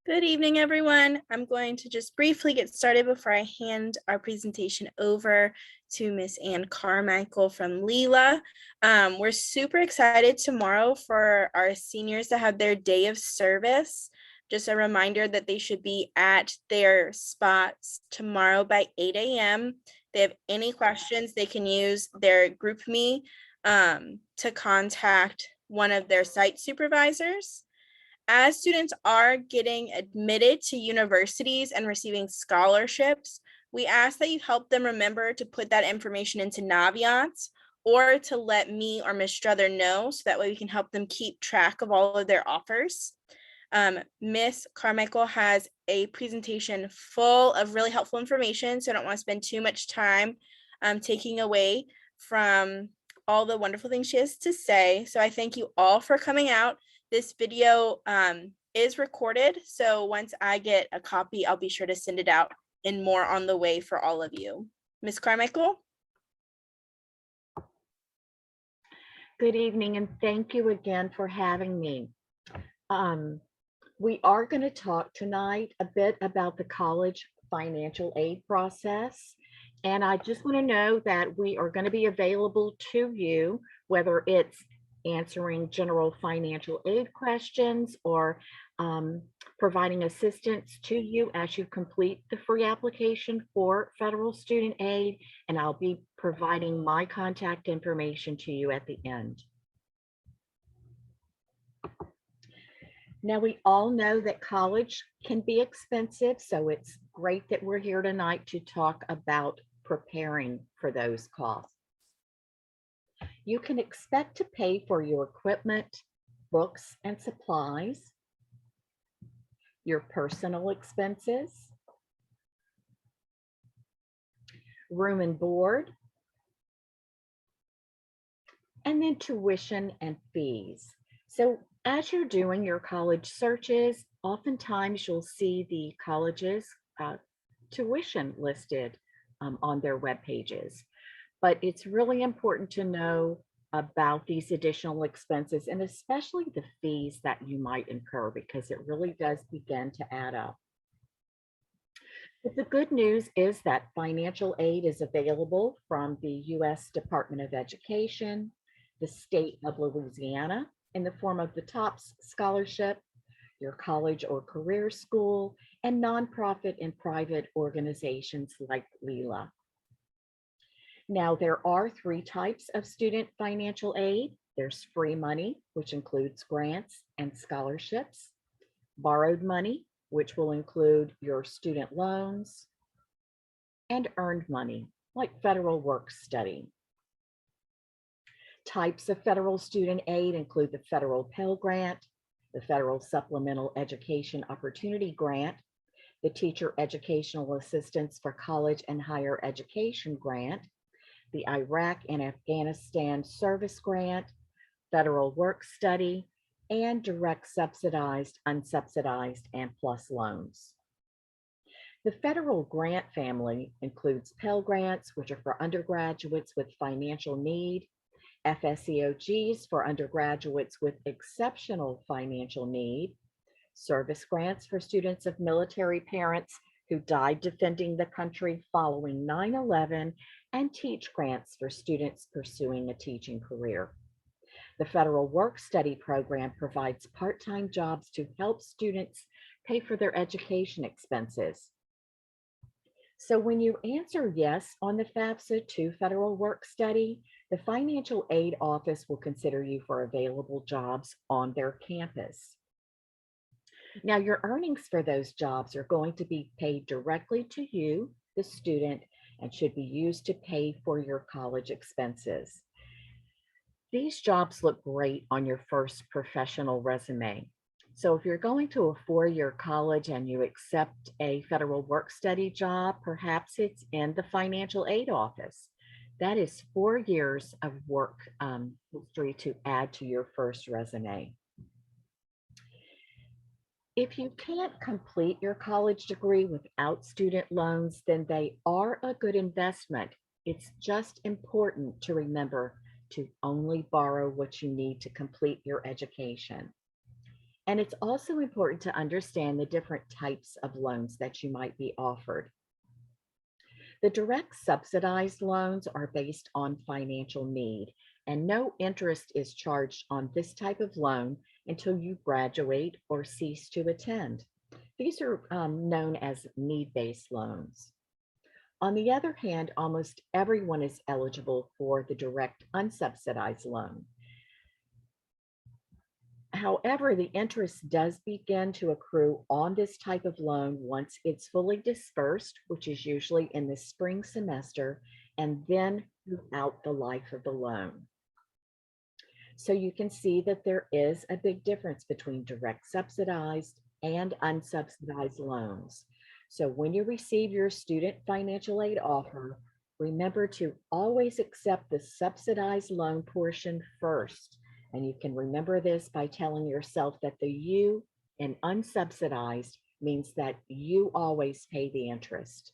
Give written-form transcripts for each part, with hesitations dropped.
Good evening, everyone. I'm going to just briefly get started before I hand our presentation over to Miss Ann Carmichael from Lila. We're super excited tomorrow for our seniors to have their day of service. Just a reminder that they should be at their spots tomorrow by 8 a.m. If they have any questions, they can use their GroupMe to contact one of their site supervisors. As students are getting admitted to universities and receiving scholarships, we ask that you help them remember to put that information into Naviance or to let me or Ms. Struther know so that way we can help them keep track of all of their offers. Ms. Carmichael has a presentation full of really helpful information, so I don't want to spend too much time taking away from all the wonderful things she has to say. So I thank you all for coming out. This video is recorded, so once I get a copy, I'll be sure to send it out and more on the way for all of you. Ms. Carmichael? Good evening, and thank you again for having me. We are going to talk tonight a bit about the college financial aid process. And I just want to know that we are going to be available to you, whether it's answering general financial aid questions or providing assistance to you as you complete the free application for federal student aid. And I'll be providing my contact information to you at the end. Now, we all know that college can be expensive, so it's great that we're here tonight to talk about preparing for those costs. You can expect to pay for your equipment, books and supplies, your personal expenses, room and board, and then tuition and fees. So as you're doing your college searches, oftentimes you'll see the college's tuition listed on their web pages. But it's really important to know about these additional expenses and especially the fees that you might incur because it really does begin to add up. But the good news is that financial aid is available from the U.S. Department of Education, the state of Louisiana in the form of the TOPS scholarship, your college or career school, and nonprofit and private organizations like Lila. Now, there are three types of student financial aid. There's free money, which includes grants and scholarships, borrowed money, which will include your student loans, and earned money, like federal work study. Types of federal student aid include the federal Pell Grant, the federal Supplemental Education Opportunity Grant, the Teacher Educational Assistance for College and Higher Education Grant, the Iraq and Afghanistan Service Grant, Federal Work Study, and direct subsidized, unsubsidized, and PLUS loans. The federal grant family includes Pell Grants, which are for undergraduates with financial need, FSEOGs for undergraduates with exceptional financial need, service grants for students of military parents who died defending the country following 9/11, and teach grants for students pursuing a teaching career. The Federal Work Study program provides part-time jobs to help students pay for their education expenses. So when you answer yes on the FAFSA to Federal Work Study, the Financial Aid Office will consider you for available jobs on their campus. Now, your earnings for those jobs are going to be paid directly to you, the student, and should be used to pay for your college expenses. These jobs look great on your first professional resume. So if you're going to a four-year college and you accept a federal work study job, perhaps it's in the financial aid office. That is 4 years of work history to add to your first resume. If you can't complete your college degree without student loans, then they are a good investment. It's just important to remember to only borrow what you need to complete your education. And it's also important to understand the different types of loans that you might be offered. The direct subsidized loans are based on financial need, and no interest is charged on this type of loan until you graduate or cease to attend. These are known as need-based loans. On the other hand, almost everyone is eligible for the direct unsubsidized loan. However, the interest does begin to accrue on this type of loan once it's fully dispersed, which is usually in the spring semester, and then throughout the life of the loan. So you can see that there is a big difference between direct subsidized and unsubsidized loans. So when you receive your student financial aid offer, remember to always accept the subsidized loan portion first. And you can remember this by telling yourself that the U in unsubsidized means that you always pay the interest.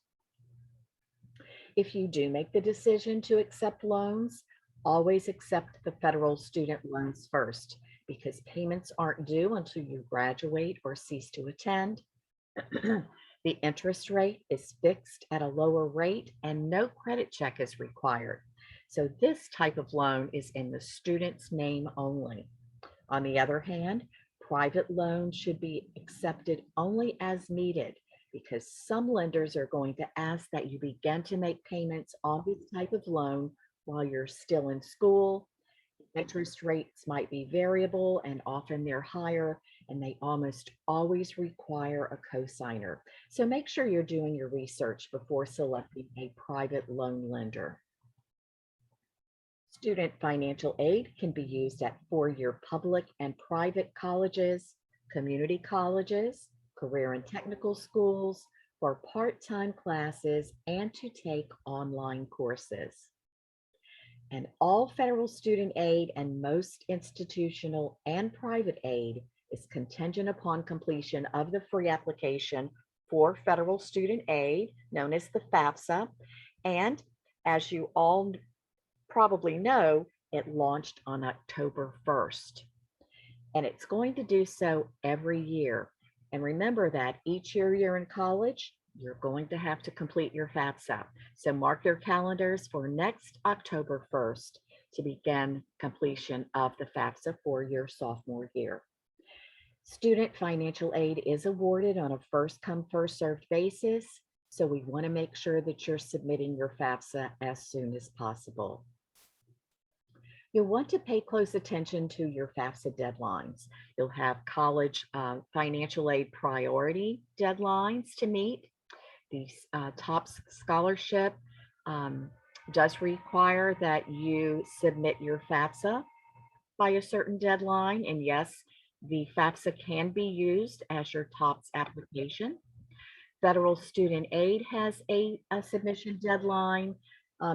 If you do make the decision to accept loans, always accept the federal student loans first, because payments aren't due until you graduate or cease to attend. The interest rate is fixed at a lower rate and no credit check is required. So this type of loan is in the student's name only. On the other hand, private loans should be accepted only as needed, because some lenders are going to ask that you begin to make payments on this type of loan while you're still in school. Interest rates might be variable and often they're higher, and they almost always require a cosigner. So make sure you're doing your research before selecting a private loan lender. Student financial aid can be used at four-year public and private colleges, community colleges, career and technical schools, for part-time classes, and to take online courses. And all federal student aid and most institutional and private aid is contingent upon completion of the free application for federal student aid, known as the FAFSA. And as you all probably know, it launched on October 1st. And it's going to do so every year. And remember that each year you're in college, you're going to have to complete your FAFSA. So mark your calendars for next October 1st to begin completion of the FAFSA for your sophomore year. Student financial aid is awarded on a first come, first served basis. So we want to make sure that you're submitting your FAFSA as soon as possible. You'll want to pay close attention to your FAFSA deadlines. You'll have college financial aid priority deadlines to meet. The top scholarship does require that you submit your FAFSA by a certain deadline. And yes, the FAFSA can be used as your TOPS application. Federal student aid has a submission deadline.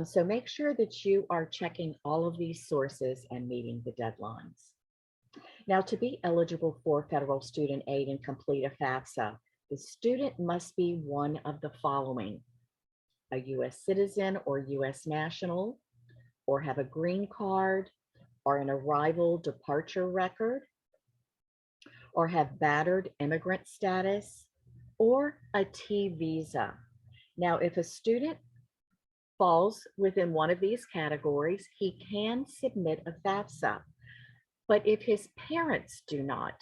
So make sure that you are checking all of these sources and meeting the deadlines. Now, to be eligible for federal student aid and complete a FAFSA, the student must be one of the following: a U.S. citizen or U.S. national, or have a green card, or an arrival departure record, or have battered immigrant status, or a T visa. Now, if a student falls within one of these categories, he can submit a FAFSA. But if his parents do not,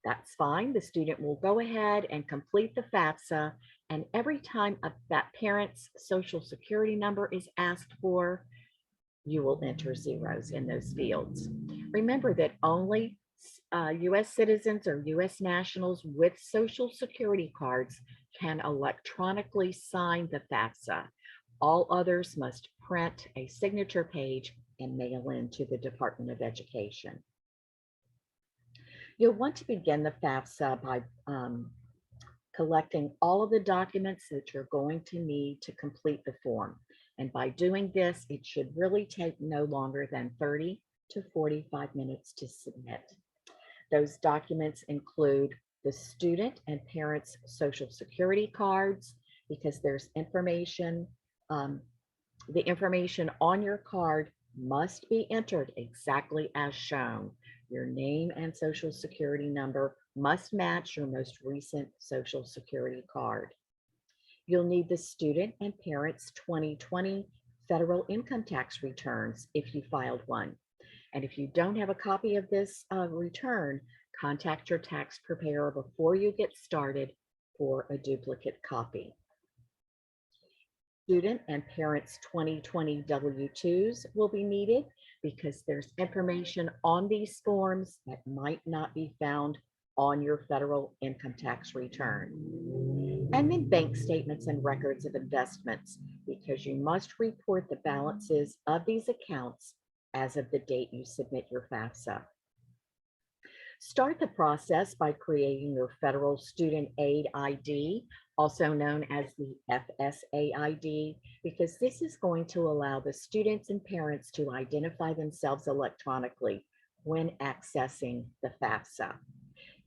that's fine. The student will go ahead and complete the FAFSA. And every time that parent's social security number is asked for, you will enter zeros in those fields. Remember that only U.S. citizens or U.S. nationals with social security cards can electronically sign the FAFSA. All others must print a signature page and mail in to the Department of Education. You'll want to begin the FAFSA by collecting all of the documents that you're going to need to complete the form. And by doing this, it should really take no longer than 30 to 45 minutes to submit. Those documents include the student and parents' social security cards, because there's information, the information on your card must be entered exactly as shown. Your name and social security number must match your most recent Social Security card. You'll need the student and parents' 2020 federal income tax returns if you filed one. And if you don't have a copy of this return, contact your tax preparer before you get started for a duplicate copy. Student and parents' 2020 W-2s will be needed because there's information on these forms that might not be found on your federal income tax return. And then bank statements and records of investments, because you must report the balances of these accounts as of the date you submit your FAFSA. Start the process by creating your Federal Student Aid ID, also known as the FSA ID, because this is going to allow the students and parents to identify themselves electronically when accessing the FAFSA.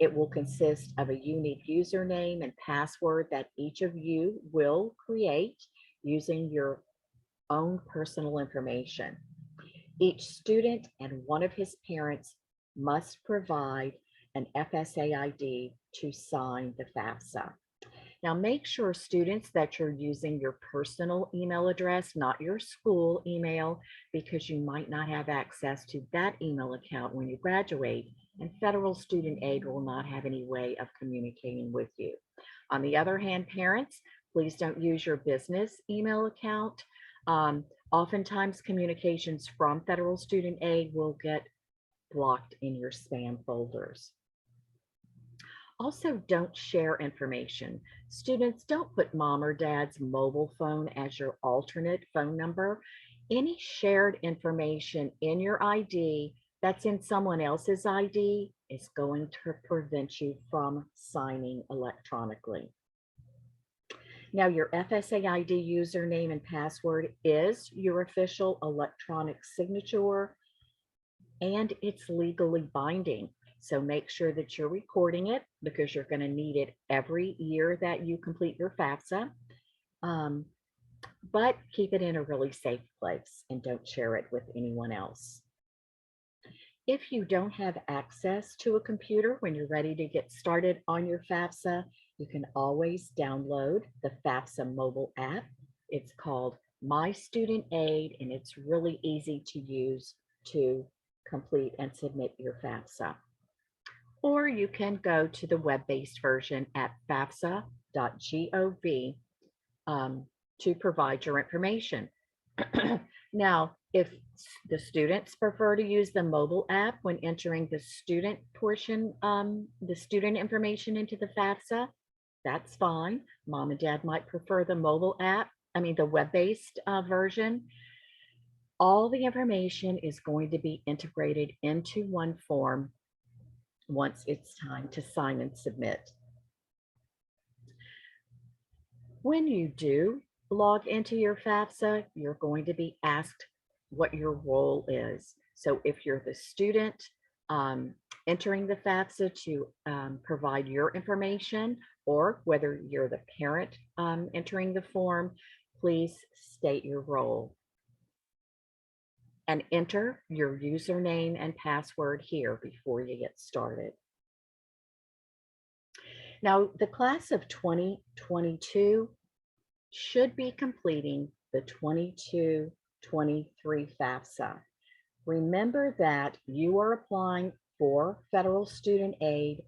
It will consist of a unique username and password that each of you will create using your own personal information. Each student and one of his parents must provide an FSA ID to sign the FAFSA. Now, make sure, students, that you're using your personal email address, not your school email, because you might not have access to that email account when you graduate, and federal student aid will not have any way of communicating with you. On the other hand, parents, please don't use your business email account. Oftentimes, communications from federal student aid will get blocked in your spam folders. Also, don't share information. Students, don't put mom or dad's mobile phone as your alternate phone number. Any shared information in your ID that's in someone else's ID is going to prevent you from signing electronically. Now, your FSA ID username and password is your official electronic signature, and it's legally binding. So make sure that you're recording it, because you're going to need it every year that you complete your FAFSA. But keep it in a really safe place and don't share it with anyone else. If you don't have access to a computer when you're ready to get started on your FAFSA, you can always download the FAFSA mobile app. It's called My Student Aid, and it's really easy to use to complete and submit your FAFSA. Or you can go to the web-based version at fafsa.gov to provide your information. Now, if the students prefer to use the mobile app when entering the student portion, the student information into the FAFSA, that's fine. Mom and dad might prefer the mobile app, the web-based version. All the information is going to be integrated into one form once it's time to sign and submit. When you do log into your FAFSA, you're going to be asked what your role is. So if you're the student entering the FAFSA to provide your information, or whether you're the parent entering the form, please state your role and enter your username and password here before you get started. Now, the class of 2022 should be completing the 22-23 FAFSA. Remember that you are applying for federal student aid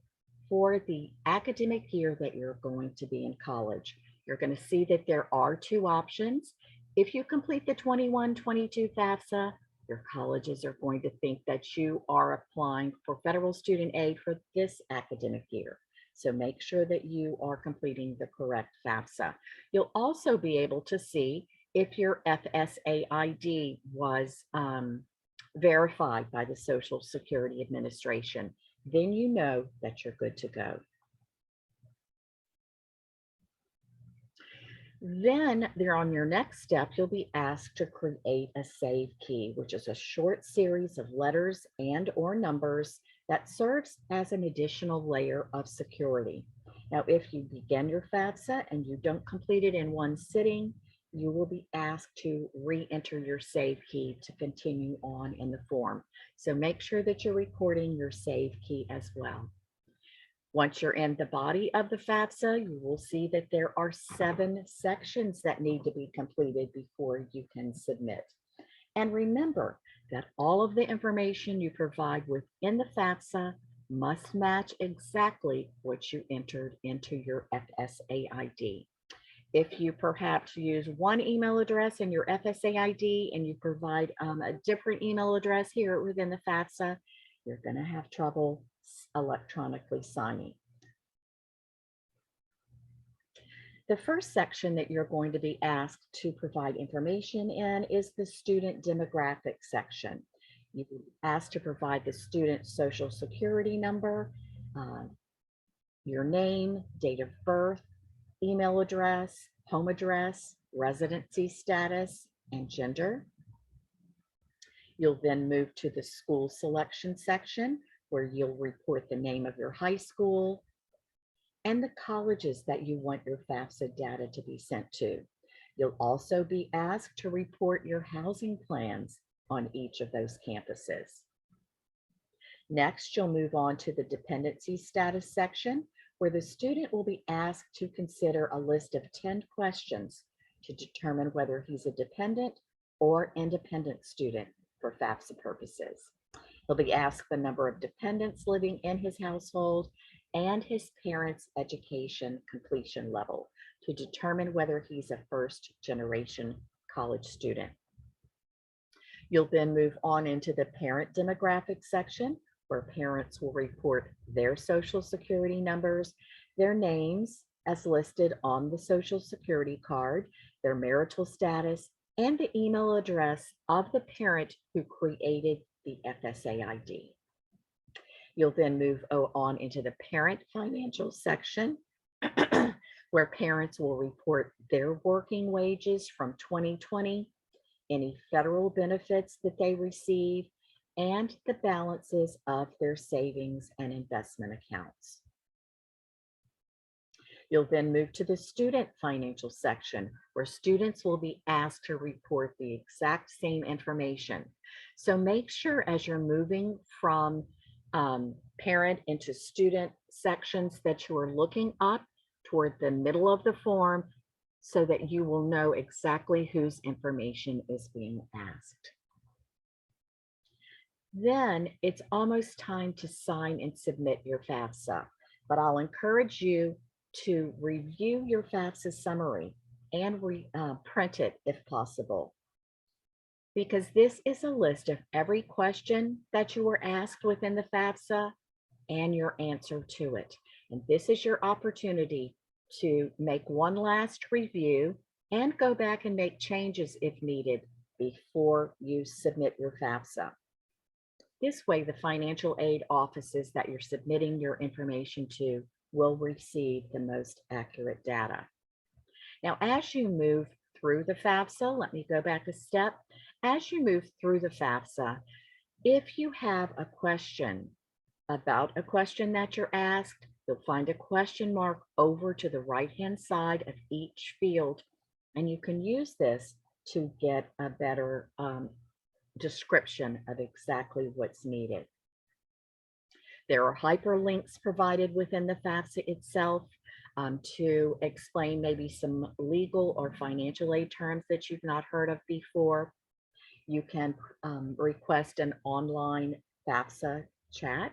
for the academic year that you're going to be in college. You're going to see that there are two options. If you complete the 21-22 FAFSA, your colleges are going to think that you are applying for federal student aid for this academic year. So make sure that you are completing the correct FAFSA. You'll also be able to see if your FSA ID was verified by the Social Security Administration. Then you know that you're good to go. Then on your next step, you'll be asked to create a save key, which is a short series of letters and or numbers that serves as an additional layer of security. Now, if you begin your FAFSA and you don't complete it in one sitting, you will be asked to re-enter your save key to continue on in the form. So make sure that you're recording your save key as well. Once you're in the body of the FAFSA, you will see that there are 7 sections that need to be completed before you can submit. And remember that all of the information you provide within the FAFSA must match exactly what you entered into your FSA ID. If you perhaps use one email address in your FSA ID and you provide a different email address here within the FAFSA, you're going to have trouble electronically signing. The first section that you're going to be asked to provide information in is the student demographic section. You're asked to provide the student's social security number, your name, date of birth, email address, home address, residency status, and gender. You'll then move to the school selection section where you'll report the name of your high school and the colleges that you want your FAFSA data to be sent to. You'll also be asked to report your housing plans on each of those campuses. Next, you'll move on to the dependency status section where the student will be asked to consider a list of 10 questions to determine whether he's a dependent or independent student for FAFSA purposes. He'll be asked the number of dependents living in his household and his parents' education completion level to determine whether he's a first-generation college student. You'll then move on into the parent demographic section where parents will report their social security numbers, their names as listed on the social security card, their marital status, and the email address of the parent who created the FSA ID. You'll then move on into the parent financial section where parents will report their working wages from 2020, any federal benefits that they receive, and the balances of their savings and investment accounts. You'll then move to the student financial section where students will be asked to report the exact same information. So make sure as you're moving from parent into student sections that you are looking up toward the middle of the form so that you will know exactly whose information is being asked. Then it's almost time to sign and submit your FAFSA, but I'll encourage you to review your FAFSA summary and print it if possible, because this is a list of every question that you were asked within the FAFSA and your answer to it. And this is your opportunity to make one last review and go back and make changes if needed before you submit your FAFSA. This way, the financial aid offices that you're submitting your information to will receive the most accurate data. Now, as you move through the FAFSA, let me go back a step. As you move through the FAFSA, if you have a question about a question that you're asked, you'll find a question mark over to the right-hand side of each field, and you can use this to get a better description of exactly what's needed. There are hyperlinks provided within the FAFSA itself to explain maybe some legal or financial aid terms that you've not heard of before. You can request an online FAFSA chat.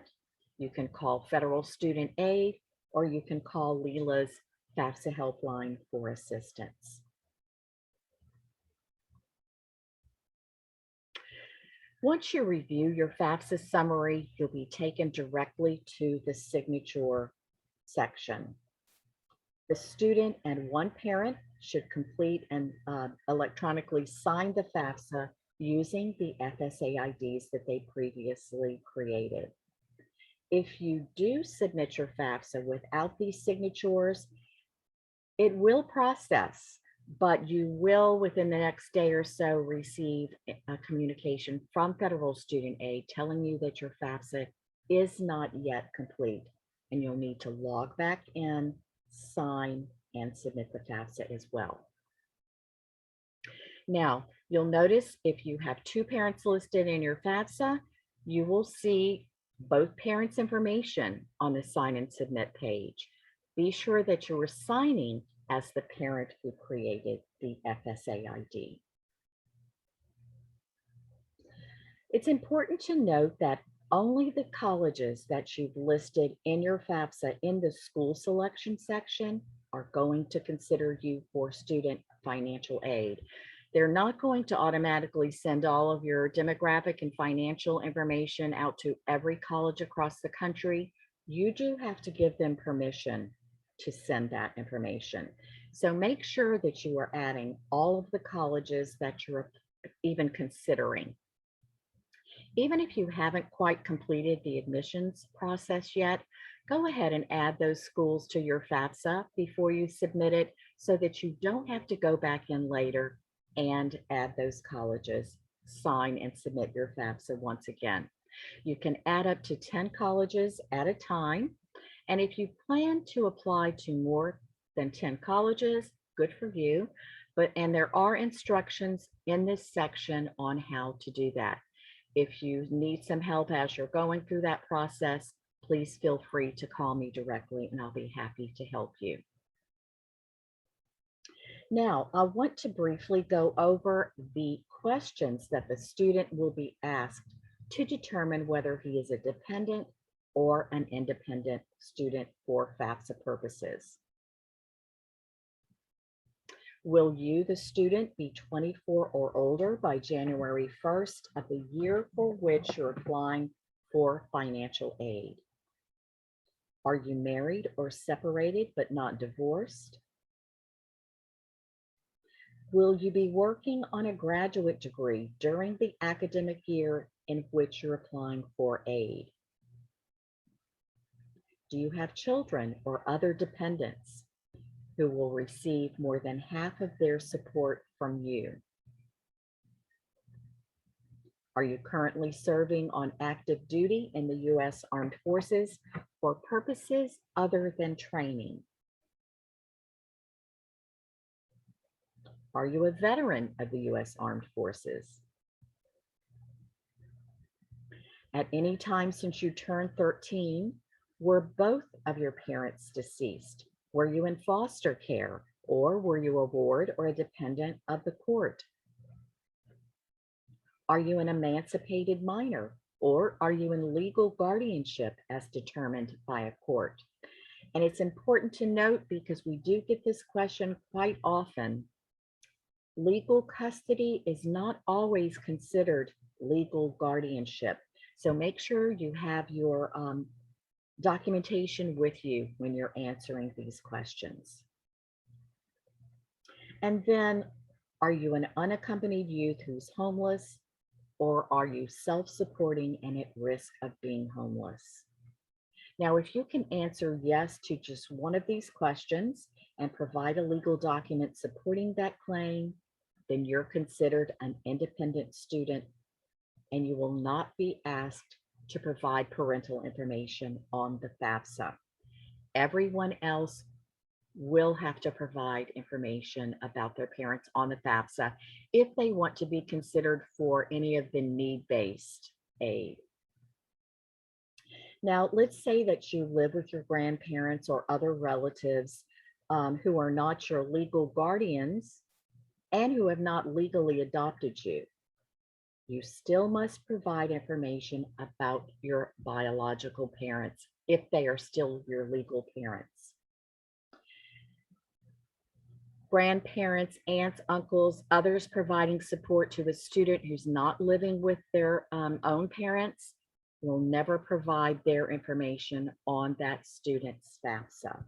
You can call Federal Student Aid, or you can call Lila's FAFSA helpline for assistance. Once you review your FAFSA summary, you'll be taken directly to the signature section. The student and one parent should complete and electronically sign the FAFSA using the FSA IDs that they previously created. If you do submit your FAFSA without these signatures, it will process, but you will within the next day or so receive a communication from Federal Student Aid telling you that your FAFSA is not yet complete, and you'll need to log back in, sign, and submit the FAFSA as well. Now, you'll notice if you have two parents listed in your FAFSA, you will see both parents' information on the sign and submit page. Be sure that you are signing as the parent who created the FSA ID. It's important to note that only the colleges that you've listed in your FAFSA in the school selection section are going to consider you for student financial aid. They're not going to automatically send all of your demographic and financial information out to every college across the country. You do have to give them permission to send that information. So make sure that you are adding all of the colleges that you're even considering. Even if you haven't quite completed the admissions process yet, go ahead and add those schools to your FAFSA before you submit it so that you don't have to go back in later and add those colleges, sign and submit your FAFSA once again. You can add up to 10 colleges at a time. And if you plan to apply to more than 10 colleges, good for you. And there are instructions in this section on how to do that. If you need some help as you're going through that process, please feel free to call me directly and I'll be happy to help you. Now, I want to briefly go over the questions that the student will be asked to determine whether he is a dependent or an independent student for FAFSA purposes. Will you, the student, be 24 or older by January 1st of the year for which you're applying for financial aid? Are you married or separated but not divorced? Will you be working on a graduate degree during the academic year in which you're applying for aid? Do you have children or other dependents who will receive more than half of their support from you? Are you currently serving on active duty in the U.S. Armed Forces for purposes other than training? Are you a veteran of the U.S. Armed Forces? At any time since you turned 13, were both of your parents deceased? Were you in foster care, or were you a ward or a dependent of the court? Are you an emancipated minor, or are you in legal guardianship as determined by a court? And it's important to note, because we do get this question quite often, legal custody is not always considered legal guardianship. So make sure you have your documentation with you when you're answering these questions. And then, are you an unaccompanied youth who's homeless, or are you self-supporting and at risk of being homeless? Now, if you can answer yes to just one of these questions and provide a legal document supporting that claim, then you're considered an independent student and you will not be asked to provide parental information on the FAFSA. Everyone else will have to provide information about their parents on the FAFSA if they want to be considered for any of the need-based aid. Now, let's say that you live with your grandparents or other relatives who are not your legal guardians and who have not legally adopted you. You still must provide information about your biological parents if they are still your legal parents. Grandparents, aunts, uncles, others providing support to a student who's not living with their own parents will never provide their information on that student's FAFSA.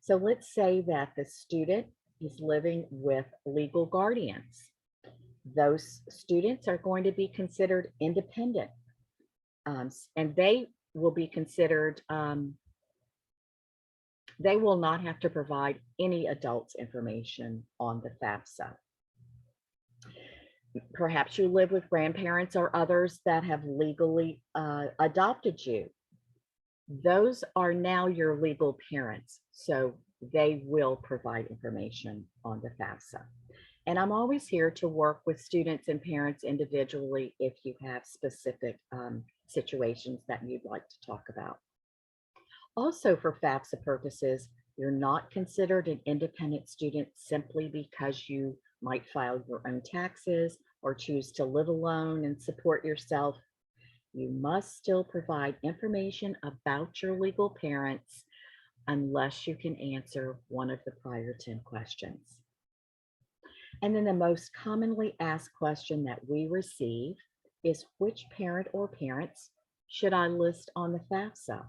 So let's say that the student is living with legal guardians. Those students are going to be considered independent, and they will be considered, they will not have to provide any adults information on the FAFSA. Perhaps you live with grandparents or others that have legally adopted you. Those are now your legal parents, so they will provide information on the FAFSA. And I'm always here to work with students and parents individually if you have specific situations that you'd like to talk about. Also, for FAFSA purposes, you're not considered an independent student simply because you might file your own taxes or choose to live alone and support yourself. You must still provide information about your legal parents unless you can answer one of the prior 10 questions. And then the most commonly asked question that we receive is, which parent or parents should I list on the FAFSA?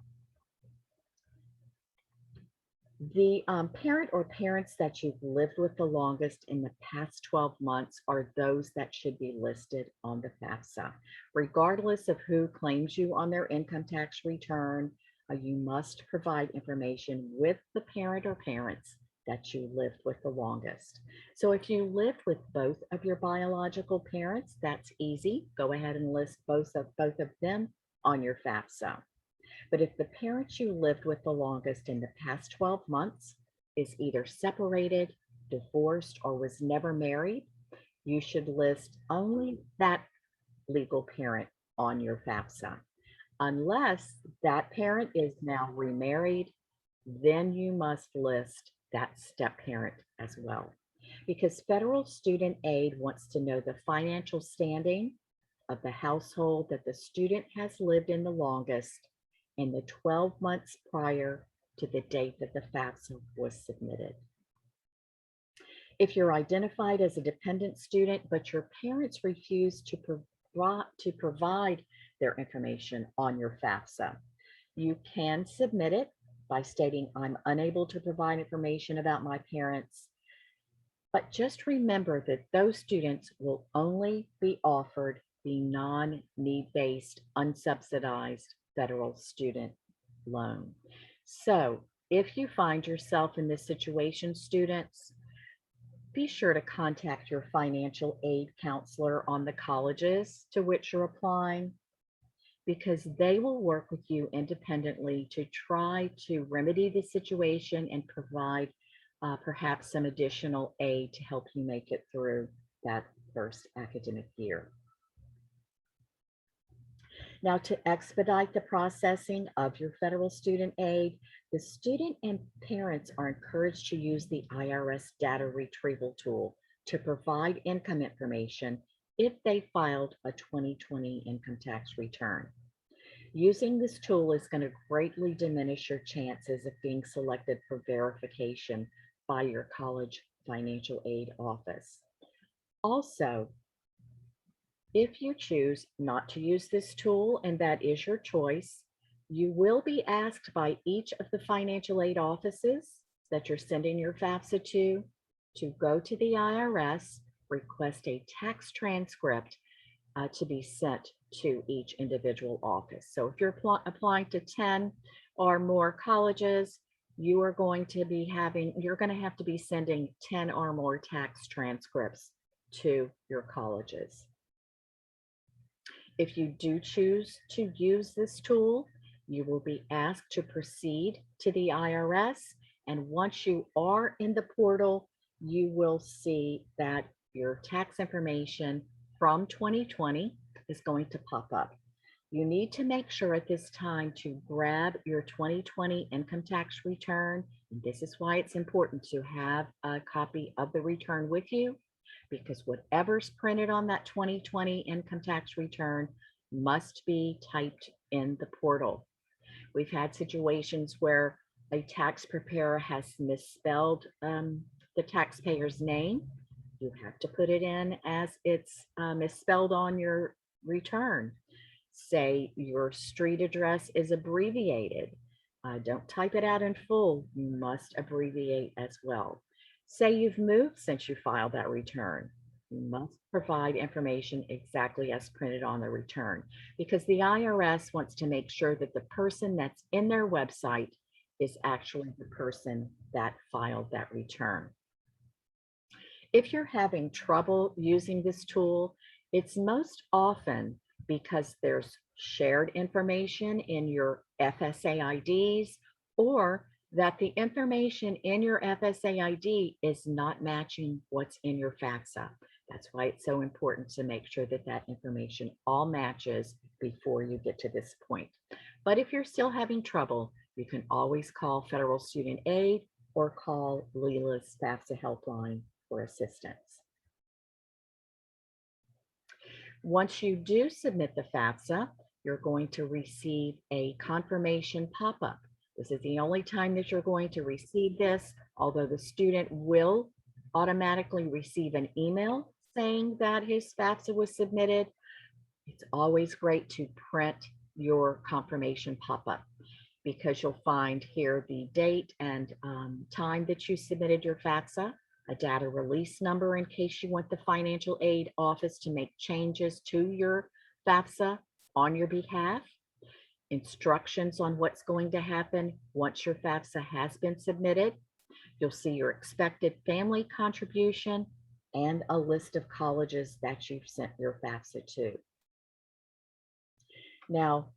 The parent or parents that you've lived with the longest in the past 12 months are those that should be listed on the FAFSA. Regardless of who claims you on their income tax return, you must provide information with the parent or parents that you lived with the longest. So if you lived with both of your biological parents, that's easy. Go ahead and list both of them on your FAFSA. But if the parent you lived with the longest in the past 12 months is either separated, divorced, or was never married, you should list only that legal parent on your FAFSA. Unless that parent is now remarried, then you must list that step parent as well. Because federal student aid wants to know the financial standing of the household that the student has lived in the longest in the 12 months prior to the date that the FAFSA was submitted. If you're identified as a dependent student, but your parents refuse to provide their information on your FAFSA, you can submit it by stating, I'm unable to provide information about my parents. But just remember that those students will only be offered the non-need-based, unsubsidized federal student loan. So if you find yourself in this situation, students, be sure to contact your financial aid counselor on the colleges to which you're applying, because they will work with you independently to try to remedy the situation and provide perhaps some additional aid to help you make it through that first academic year. Now, to expedite the processing of your federal student aid, the student and parents are encouraged to use the IRS data retrieval tool to provide income information if they filed a 2020 income tax return. Using this tool is going to greatly diminish your chances of being selected for verification by your college financial aid office. Also, if you choose not to use this tool, and that is your choice, you will be asked by each of the financial aid offices that you're sending your FAFSA to go to the IRS, request a tax transcript to be sent to each individual office. So if you're applying to 10 or more colleges, you're going to have to be sending 10 or more tax transcripts to your colleges. If you do choose to use this tool, you will be asked to proceed to the IRS. And once you are in the portal, you will see that your tax information from 2020 is going to pop up. You need to make sure at this time to grab your 2020 income tax return. And this is why it's important to have a copy of the return with you, because whatever's printed on that 2020 income tax return must be typed in the portal. We've had situations where a tax preparer has misspelled the taxpayer's name. You have to put it in as it's misspelled on your return. Say your street address is abbreviated. Don't type it out in full. You must abbreviate as well. Say you've moved since you filed that return. You must provide information exactly as printed on the return, because the IRS wants to make sure that the person that's in their website is actually the person that filed that return. If you're having trouble using this tool, it's most often because there's shared information in your FSA IDs, or that the information in your FSA ID is not matching what's in your FAFSA. That's why it's so important to make sure that that information all matches before you get to this point. But if you're still having trouble, you can always call Federal Student Aid or call Lila's FAFSA helpline for assistance. Once you do submit the FAFSA, you're going to receive a confirmation pop-up. This is the only time that you're going to receive this, although the student will automatically receive an email saying that his FAFSA was submitted. It's always great to print your confirmation pop-up because you'll find here the date and time that you submitted your FAFSA, a data release number in case you want the financial aid office to make changes to your FAFSA on your behalf, instructions on what's going to happen once your FAFSA has been submitted. You'll see your expected family contribution and a list of colleges that you've sent your FAFSA to. Now,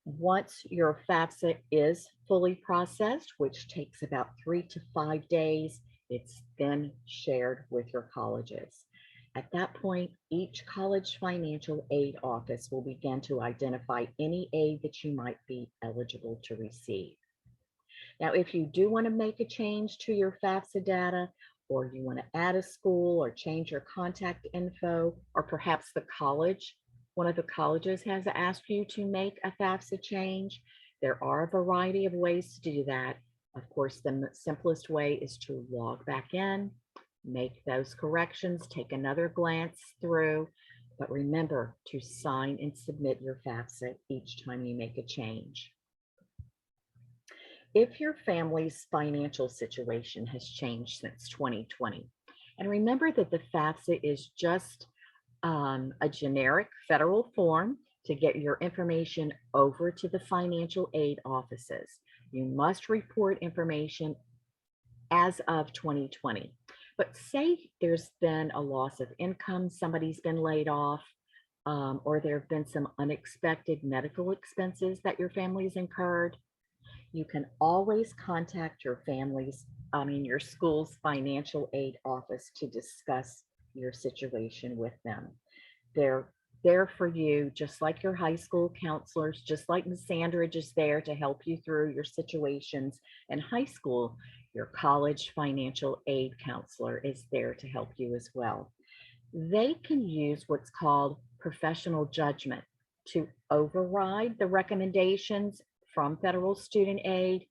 once your FAFSA is fully processed, which takes about 3 to 5 days, it's then shared with your colleges. At that point, each college financial aid office will begin to identify any aid that you might be eligible to receive. Now, if you do want to make a change to your FAFSA data, or you want to add a school or change your contact info, or perhaps the college, one of the colleges has asked you to make a FAFSA change, there are a variety of ways to do that. Of course, the simplest way is to log back in, make those corrections, take another glance through, but remember to sign and submit your FAFSA each time you make a change. If your family's financial situation has changed since 2020, and remember that the FAFSA is just a generic federal form to get your information over to the financial aid offices. You must report information as of 2020. But say there's been a loss of income, somebody's been laid off, or there have been some unexpected medical expenses that your family's incurred, you can always contact your your school's financial aid office to discuss your situation with them. They're there for you, just like your high school counselors, just like Ms. Sandridge is there to help you through your situations in high school. Your college financial aid counselor is there to help you as well. They can use what's called professional judgment to override the recommendations from federal student aid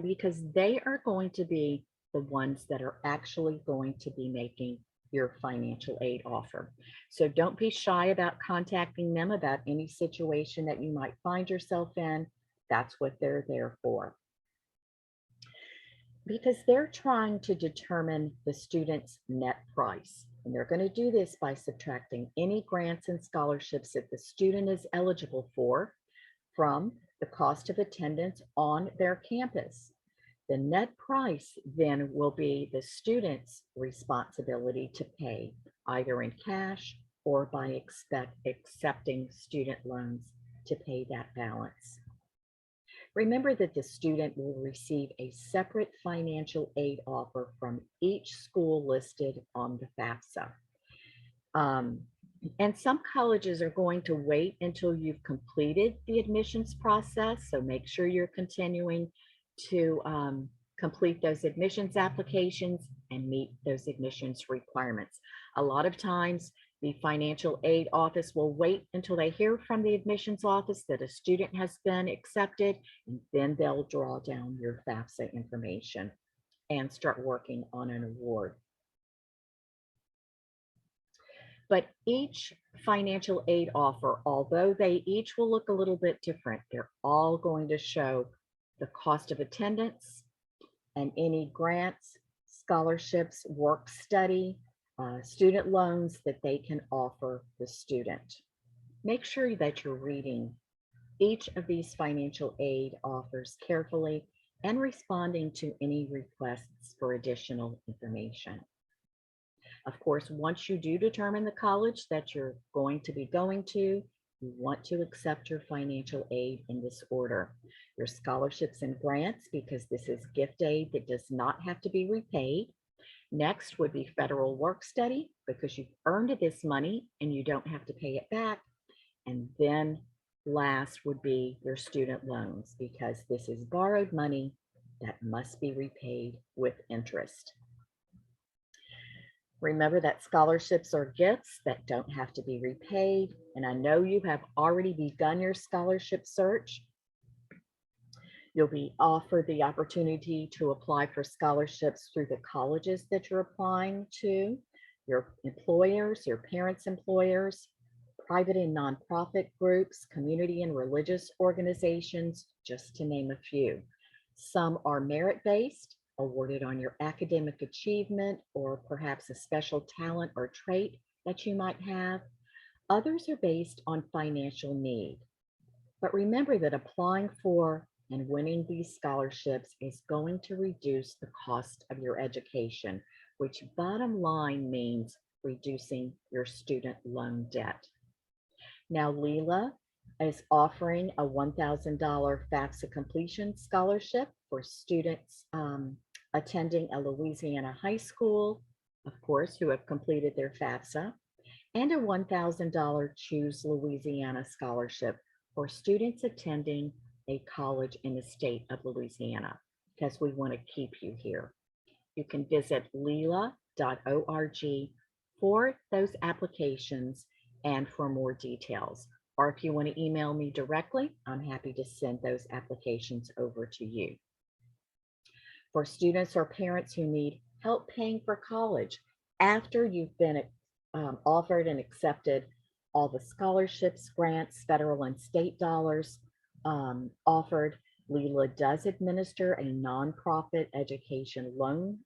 because they are going to be the ones that are actually going to be making your financial aid offer. So don't be shy about contacting them about any situation that you might find yourself in. That's what they're there for. Because they're trying to determine the student's net price. And they're going to do this by subtracting any grants and scholarships that the student is eligible for from the cost of attendance on their campus. The net price then will be the student's responsibility to pay, either in cash or by accepting student loans to pay that balance. Remember that the student will receive a separate financial aid offer from each school listed on the FAFSA. And some colleges are going to wait until you've completed the admissions process. So make sure you're continuing to complete those admissions applications and meet those admissions requirements. A lot of times the financial aid office will wait until they hear from the admissions office that a student has been accepted, and then they'll draw down your FAFSA information and start working on an award. But each financial aid offer, although they each will look a little bit different, they're all going to show the cost of attendance and any grants, scholarships, work study, student loans that they can offer the student. Make sure that you're reading each of these financial aid offers carefully and responding to any requests for additional information. Of course, once you do determine the college that you're going to be going to, you want to accept your financial aid in this order. Your scholarships and grants, because this is gift aid that does not have to be repaid. Next would be federal work study, because you've earned this money and you don't have to pay it back. And then last would be your student loans, because this is borrowed money that must be repaid with interest. Remember that scholarships are gifts that don't have to be repaid. And I know you have already begun your scholarship search. You'll be offered the opportunity to apply for scholarships through the colleges that you're applying to, your employers, your parents' employers, private and nonprofit groups, community and religious organizations, just to name a few. Some are merit-based, awarded on your academic achievement or perhaps a special talent or trait that you might have. Others are based on financial need. But remember that applying for and winning these scholarships is going to reduce the cost of your education, which bottom line means reducing your student loan debt. Now, Lila is offering a $1,000 FAFSA completion scholarship for students attending a Louisiana high school, of course, who have completed their FAFSA, and a $1,000 Choose Louisiana scholarship for students attending a college in the state of Louisiana, because we want to keep you here. You can visit lila.org for those applications and for more details. Or if you want to email me directly, I'm happy to send those applications over to you. For students or parents who need help paying for college after you've been offered and accepted all the scholarships, grants, federal and state dollars offered, Lila does administer a nonprofit education loan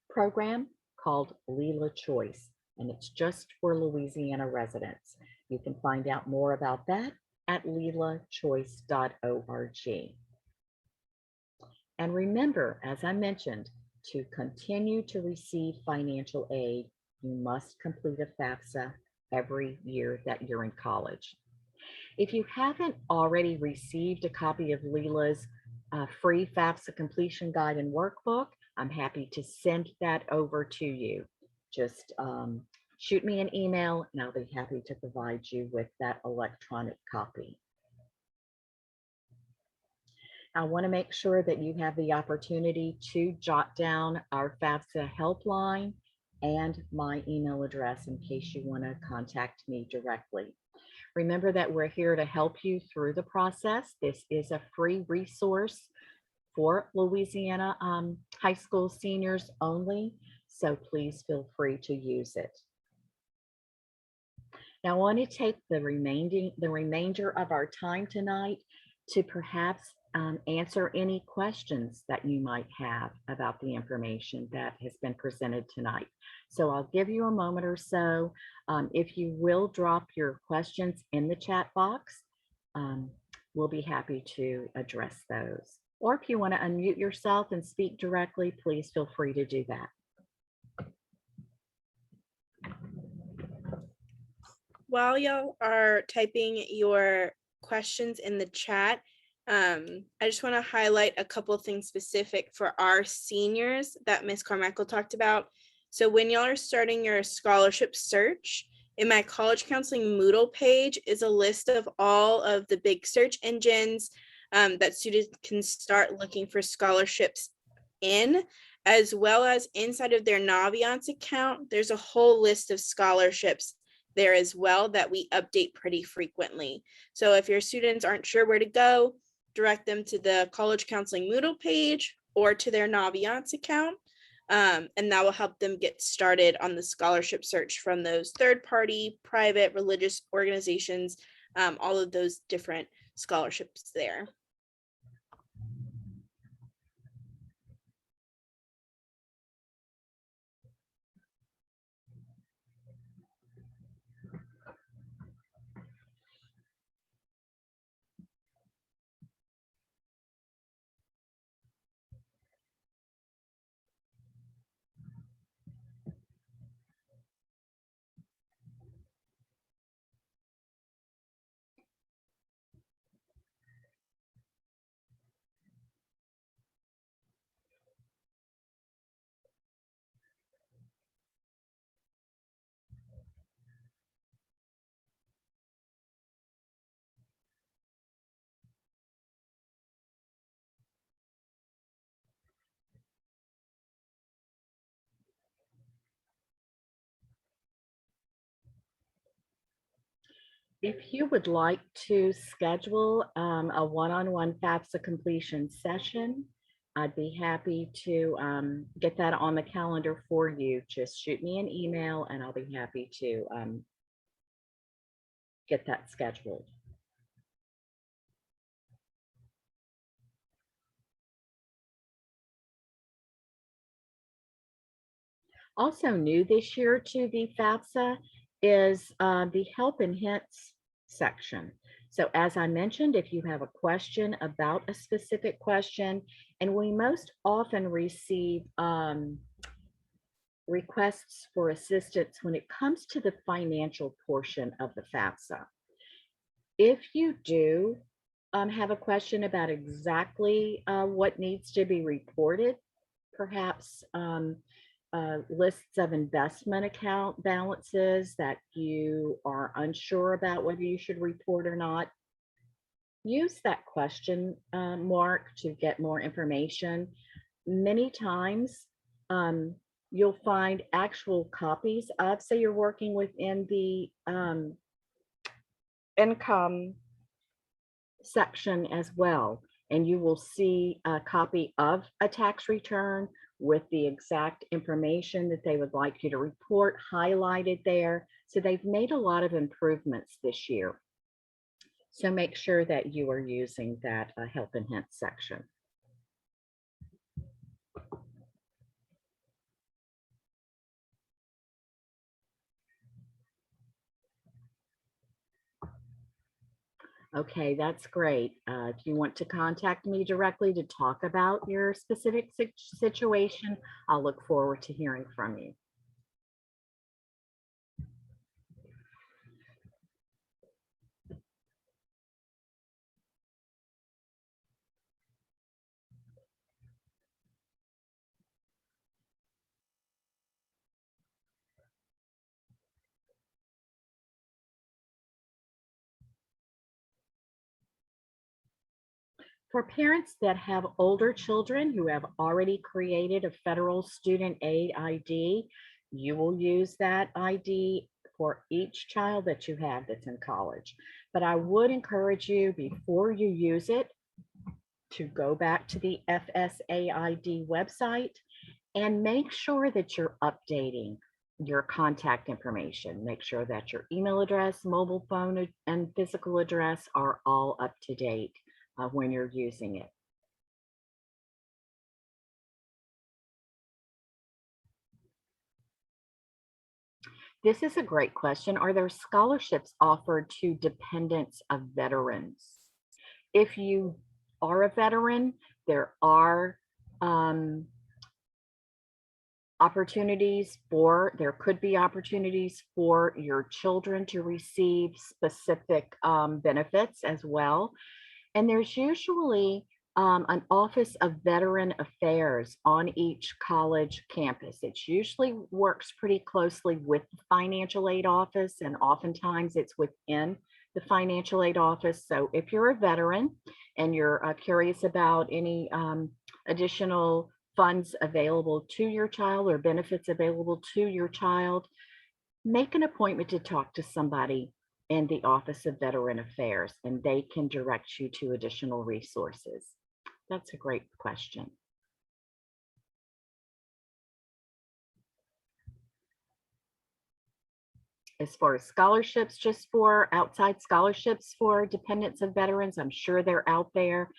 program called Lila Choice, and it's just for Louisiana residents. You can find out more about that at lilachoice.org. And remember, as I mentioned, to continue to receive financial aid, you must complete a FAFSA every year that you're in college. If you haven't already received a copy of Lila's free FAFSA completion guide and workbook, I'm happy to send that over to you. Just shoot me an email and I'll be happy to provide you with that electronic copy. I want to make sure that you have the opportunity to jot down our FAFSA helpline and my email address in case you want to contact me directly. Remember that we're here to help you through the process. This is a free resource for Louisiana high school seniors only, so please feel free to use it. Now I want to take the remainder of our time tonight to perhaps answer any questions that you might have about the information that has been presented tonight. So I'll give you a moment or so. If you will drop your questions in the chat box, we'll be happy to address those. Or if you want to unmute yourself and speak directly, please feel free to do that. While y'all are typing your questions in the chat, I just want to highlight a couple of things specific for our seniors that Ms. Carmichael talked about. So when y'all are starting your scholarship search, in my college counseling Moodle page is a list of all of the big search engines that students can start looking for scholarships in, as well as inside of their Naviance account, there's a whole list of scholarships there as well that we update pretty frequently. So if your students aren't sure where to go, direct them to the college counseling Moodle page or to their Naviance account. And that will help them get started on the scholarship search from those third-party, private, religious organizations, all of those different scholarships there. If you would like to schedule a one-on-one FAFSA completion session, I'd be happy to get that on the calendar for you. Just shoot me an email and I'll be happy to get that scheduled. Also new this year to the FAFSA is the help and hints section. So as I mentioned, if you have a question about a specific question, and we most often receive requests for assistance when it comes to the financial portion of the FAFSA. If you do have a question about exactly what needs to be reported, perhaps lists of investment account balances that you are unsure about whether you should report or not, use that question mark to get more information. Many times you'll find actual copies of, say you're working within the income section as well, and you will see a copy of a tax return with the exact information that they would like you to report highlighted there. So they've made a lot of improvements this year. So make sure that you are using that help and hints section. Okay, that's great. If you want to contact me directly to talk about your specific situation, I'll look forward to hearing from you. For parents that have older children who have already created a federal student aid ID, you will use that ID for each child that you have that's in college. But I would encourage you, before you use it, to go back to the FSA ID website and make sure that you're updating your contact information. Make sure that your email address, mobile phone, and physical address are all up to date when you're using it. This is a great question. Are there scholarships offered to dependents of veterans? If you are a veteran, there are there could be opportunities for your children to receive specific benefits as well. And there's usually an Office of Veteran Affairs on each college campus. It usually works pretty closely with the financial aid office, and oftentimes it's within the financial aid office. So if you're a veteran and you're curious about any additional funds available to your child or benefits available to your child, make an appointment to talk to somebody in the Office of Veteran Affairs, and they can direct you to additional resources. That's a great question. As far as scholarships, just for outside scholarships for dependents of veterans, I'm sure they're out there.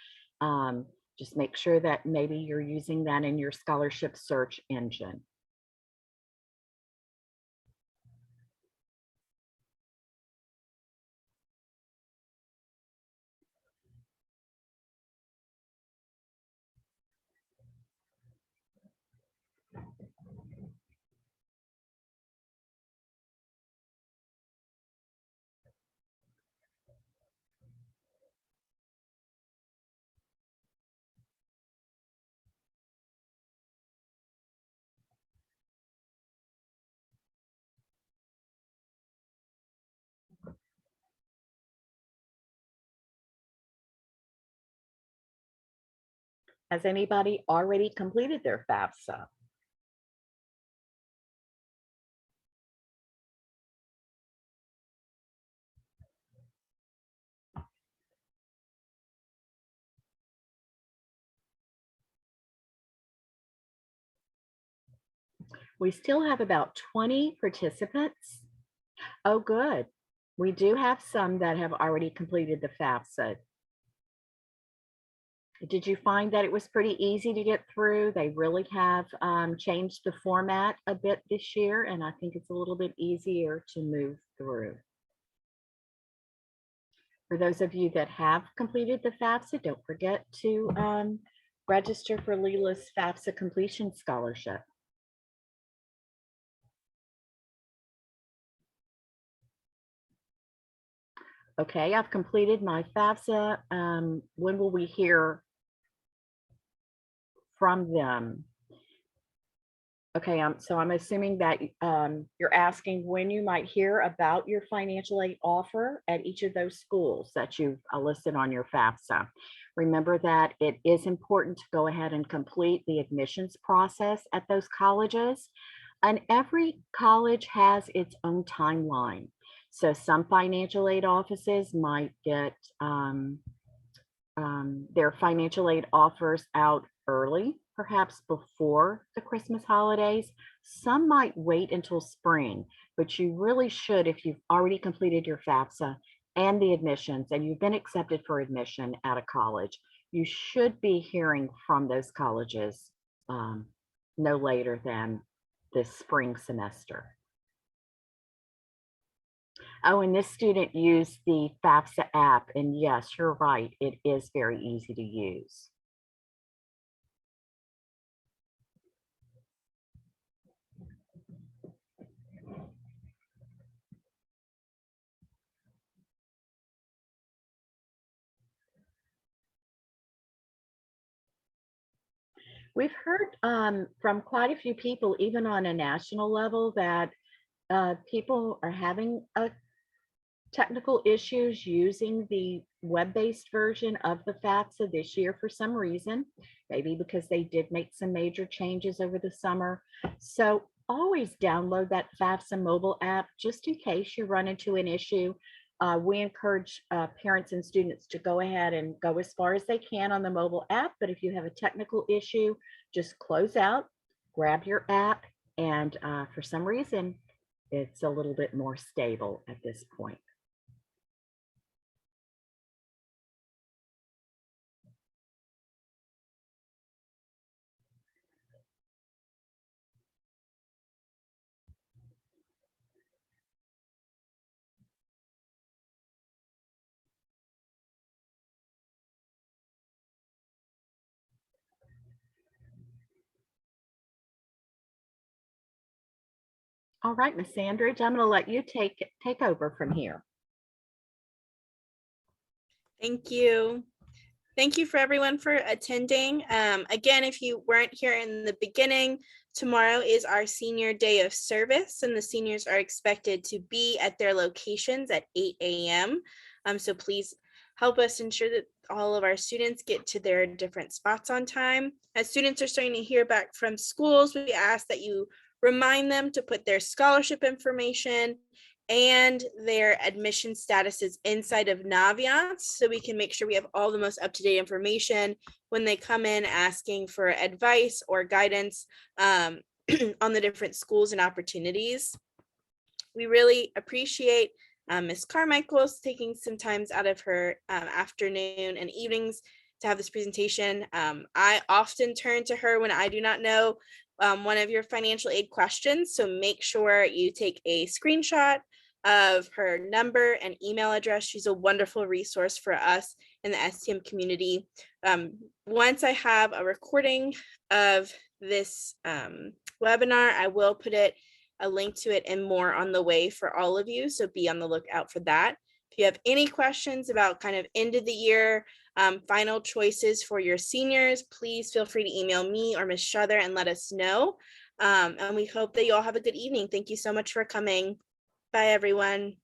Just make sure that maybe you're using that in your scholarship search engine. Has anybody already completed their FAFSA? We still have about 20 participants. Oh, good. We do have some that have already completed the FAFSA. Did you find that it was pretty easy to get through? They really have changed the format a bit this year, and I think it's a little bit easier to move through. For those of you that have completed the FAFSA, don't forget to register for Lila's FAFSA Completion Scholarship. Okay, I've completed my FAFSA. When will we hear from them? Okay, so I'm assuming that you're asking when you might hear about your financial aid offer at each of those schools that you've listed on your FAFSA. Remember that it is important to go ahead and complete the admissions process at those colleges. And every college has its own timeline. So some financial aid offices might get their financial aid offers out early, perhaps before the Christmas holidays. Some might wait until spring, but you really should, if you've already completed your FAFSA and the admissions and you've been accepted for admission at a college, you should be hearing from those colleges no later than this spring semester. Oh, and this student used the FAFSA app, and yes, you're right, it is very easy to use. We've heard from quite a few people, even on a national level, that people are having technical issues using the web-based version of the FAFSA this year for some reason, maybe because they did make some major changes over the summer. So always download that FAFSA mobile app just in case you run into an issue. We encourage parents and students to go ahead and go as far as they can on the mobile app, but if you have a technical issue, just close out, grab your app, and for some reason, it's a little bit more stable at this point. All right, Miss Sandridge, I'm going to let you take over from here. Thank you. Thank you for everyone for attending. Again, if you weren't here in the beginning, tomorrow is our senior day of service, and the seniors are expected to be at their locations at 8 a.m. So please help us ensure that all of our students get to their different spots on time. As students are starting to hear back from schools, we ask that you remind them to put their scholarship information and their admission statuses inside of Naviance, so we can make sure we have all the most up-to-date information when they come in asking for advice or guidance on the different schools and opportunities. We really appreciate Ms. Carmichael's taking some times out of her afternoon and evenings to have this presentation. I often turn to her when I do not know one of your financial aid questions, so make sure you take a screenshot of her number and email address. She's a wonderful resource for us in the STM community. Once I have a recording of this webinar, I will put a link to it and more on the way for all of you, so be on the lookout for that. If you have any questions about kind of end of the year final choices for your seniors, please feel free to email me or Ms. Shuther and let us know. And we hope that you all have a good evening. Thank you so much for coming. Bye, everyone.